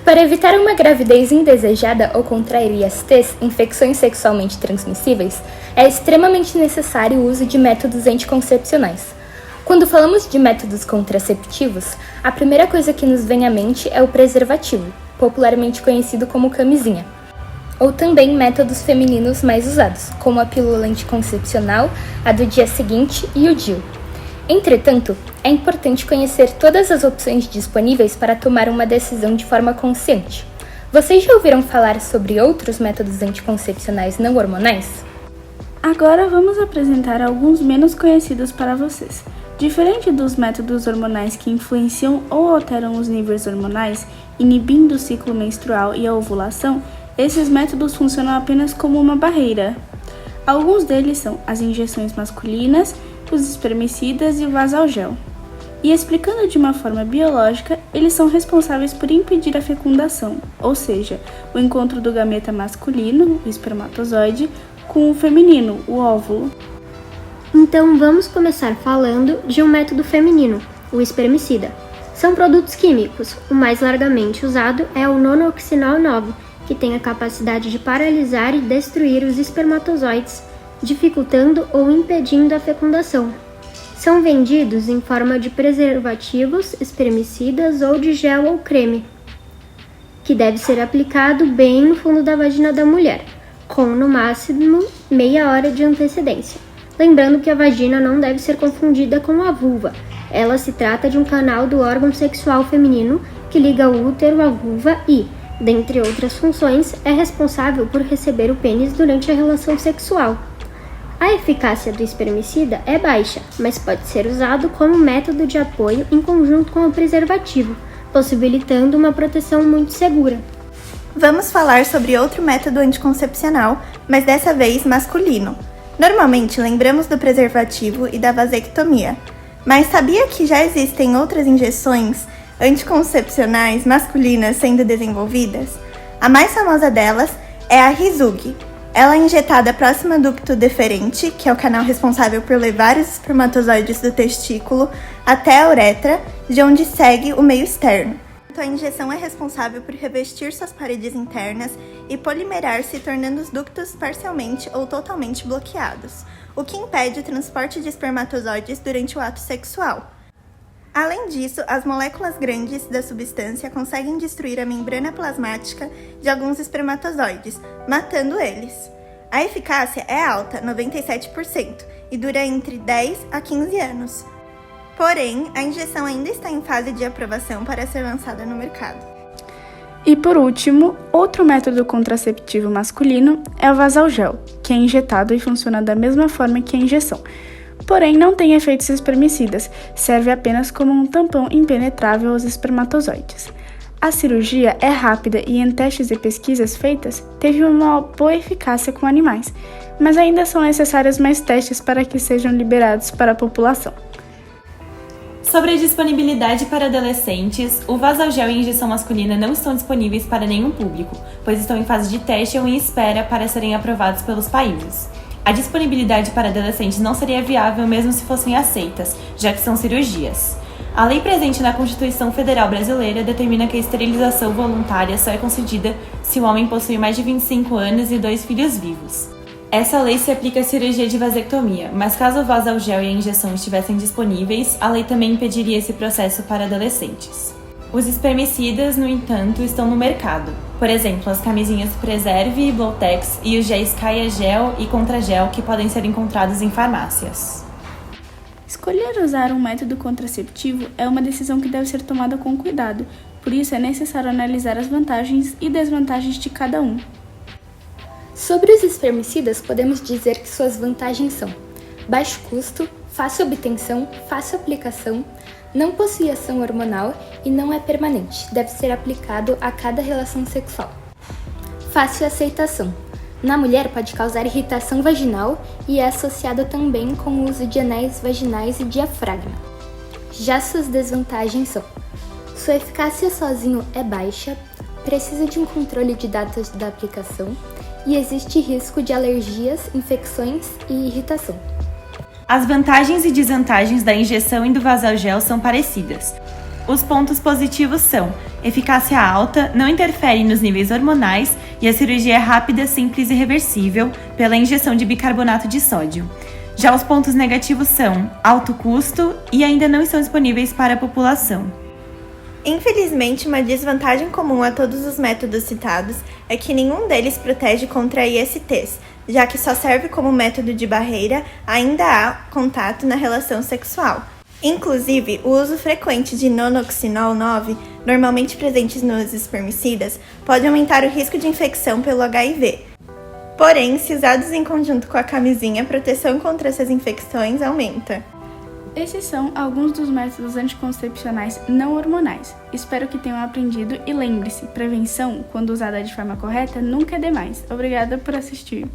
Para evitar uma gravidez indesejada ou contrair ISTs, infecções sexualmente transmissíveis, é extremamente necessário o uso de métodos anticoncepcionais. Quando falamos de métodos contraceptivos, a primeira coisa que nos vem à mente é o preservativo, popularmente conhecido como camisinha, ou também métodos femininos mais usados, como a pílula anticoncepcional, a do dia seguinte e o DIU. Entretanto, é importante conhecer todas as opções disponíveis para tomar uma decisão de forma consciente. Vocês já ouviram falar sobre outros métodos anticoncepcionais não hormonais? Agora vamos apresentar alguns menos conhecidos para vocês. Diferente dos métodos hormonais que influenciam ou alteram os níveis hormonais, inibindo o ciclo menstrual e a ovulação, esses métodos funcionam apenas como uma barreira. Alguns deles são as injeções masculinas, os espermicidas e o vasalgel. E explicando de uma forma biológica, eles são responsáveis por impedir a fecundação, ou seja, o encontro do gameta masculino, o espermatozoide, com o feminino, o óvulo. Então vamos começar falando de um método feminino, o espermicida. São produtos químicos, o mais largamente usado é o nonoxinol 9, que tem a capacidade de paralisar e destruir os espermatozoides, dificultando ou impedindo a fecundação. São vendidos em forma de preservativos, espermicidas ou de gel ou creme, que deve ser aplicado bem no fundo da vagina da mulher, com no máximo meia hora de antecedência. Lembrando que a vagina não deve ser confundida com a vulva. Ela se trata de um canal do órgão sexual feminino que liga o útero à vulva e, dentre outras funções, é responsável por receber o pênis durante a relação sexual. A eficácia do espermicida é baixa, mas pode ser usado como método de apoio em conjunto com o preservativo, possibilitando uma proteção muito segura. Vamos falar sobre outro método anticoncepcional, mas dessa vez masculino. Normalmente lembramos do preservativo e da vasectomia, mas sabia que já existem outras injeções anticoncepcionais masculinas sendo desenvolvidas? A mais famosa delas é a Rizug. Ela é injetada próxima ao ducto deferente, que é o canal responsável por levar os espermatozoides do testículo até a uretra, de onde segue o meio externo. Então, a injeção é responsável por revestir suas paredes internas e polimerar-se, tornando os ductos parcialmente ou totalmente bloqueados, o que impede o transporte de espermatozoides durante o ato sexual. Além disso, as moléculas grandes da substância conseguem destruir a membrana plasmática de alguns espermatozoides, matando eles. A eficácia é alta, 97%, e dura entre 10 a 15 anos. Porém, a injeção ainda está em fase de aprovação para ser lançada no mercado. E por último, outro método contraceptivo masculino é o vasalgel, que é injetado e funciona da mesma forma que a injeção. Porém, não tem efeitos espermicidas, serve apenas como um tampão impenetrável aos espermatozoides. A cirurgia é rápida e em testes e pesquisas feitas, teve uma boa eficácia com animais, mas ainda são necessários mais testes para que sejam liberados para a população. Sobre a disponibilidade para adolescentes, o vasalgel e a injeção masculina não estão disponíveis para nenhum público, pois estão em fase de teste ou em espera para serem aprovados pelos países. A disponibilidade para adolescentes não seria viável mesmo se fossem aceitas, já que são cirurgias. A lei presente na Constituição Federal Brasileira determina que a esterilização voluntária só é concedida se o homem possui mais de 25 anos e 2 filhos vivos. Essa lei se aplica à cirurgia de vasectomia, mas caso o vasalgel e a injeção estivessem disponíveis, a lei também impediria esse processo para adolescentes. Os espermicidas, no entanto, estão no mercado. Por exemplo, as camisinhas Preserve e Blowtex e os géis Caia Gel e Contragel, que podem ser encontrados em farmácias. Escolher usar um método contraceptivo é uma decisão que deve ser tomada com cuidado, por isso é necessário analisar as vantagens e desvantagens de cada um. Sobre os espermicidas, podemos dizer que suas vantagens são baixo custo, fácil obtenção, fácil aplicação, não possui ação hormonal e não é permanente, deve ser aplicado a cada relação sexual. Fácil aceitação. Na mulher pode causar irritação vaginal e é associado também com o uso de anéis vaginais e diafragma. Já suas desvantagens são: sua eficácia sozinho é baixa, precisa de um controle de datas da aplicação e existe risco de alergias, infecções e irritação. As vantagens e desvantagens da injeção e do vasalgel são parecidas. Os pontos positivos são: eficácia alta, não interfere nos níveis hormonais e a cirurgia é rápida, simples e reversível pela injeção de bicarbonato de sódio. Já os pontos negativos são alto custo e ainda não estão disponíveis para a população. Infelizmente, uma desvantagem comum a todos os métodos citados é que nenhum deles protege contra ISTs, já que só serve como método de barreira, ainda há contato na relação sexual. Inclusive, o uso frequente de nonoxinol 9, normalmente presentes nos espermicidas, pode aumentar o risco de infecção pelo HIV. Porém, se usados em conjunto com a camisinha, a proteção contra essas infecções aumenta. Esses são alguns dos métodos anticoncepcionais não hormonais. Espero que tenham aprendido e lembre-se, prevenção, quando usada de forma correta, nunca é demais. Obrigada por assistir.